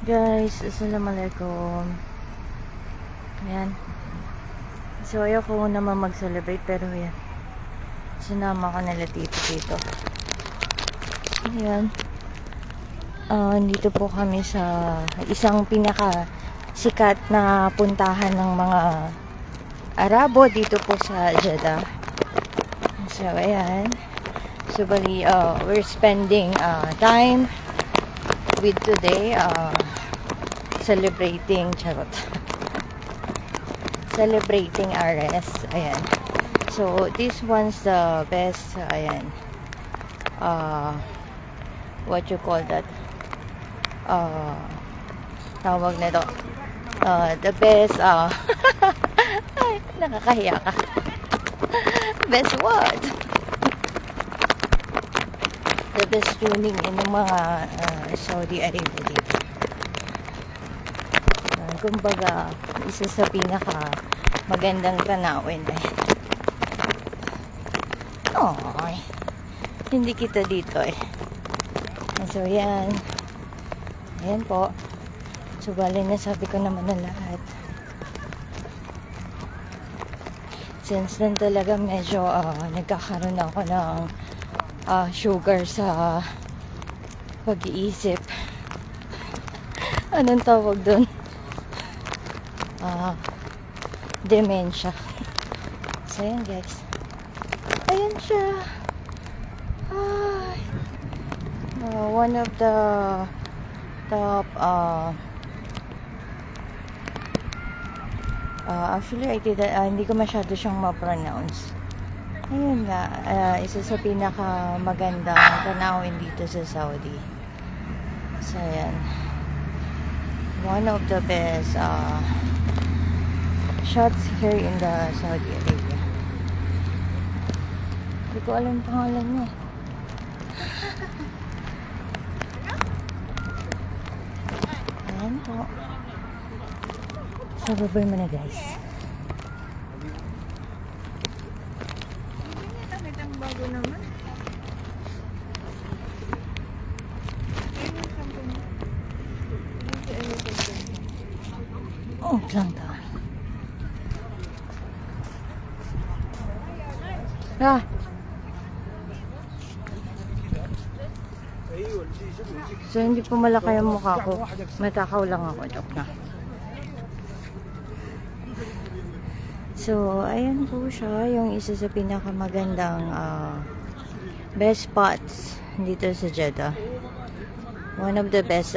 Guys, assalamualaikum. Ayan. So, ayoko naman mag-celebrate pero yan. Sinama ko nila tito dito. Ayan. Dito po kami sa isang pinaka sikat na puntahan ng mga Arabo dito po sa Jeddah. So, ayan. So, bali, we're spending time with today celebrating celebrating RS. Ayan. So, this one's the best, ayan. What you call that? Tawag na ito. The best, ay, nakakahiya ka. Best what? The best tuning in ng mga Saudi Arabia dito. Kumbaga, isa sa pinaka magandang tanawin eh. Ay, hindi kita dito eh. So, yan. Ayan po. So, bali na sabi ko naman na lahat. Since then talaga medyo nagkakaroon ako ng sugar sa pag-iisip. Anong tawag doon? Dementia. So, ayan guys. Ayan siya. Ay. One of the top actually I did hindi ko masyado siyang ma-pronounce. Ayun nga, isa sa pinaka magandang tanawin dito sa Saudi. So, ayan. One of the best shots here in the Saudi Arabia. Hindi ko alam pangalan niya. Ayan po. So, babay mo na guys. Bago naman. Oh, lang daw. So, hindi po malaki ang mukha ko. Matakaw lang ako. Joke na. So, ayan po siya. Yung isa sa pinakamagandang best spots dito sa Jeddah. One of the best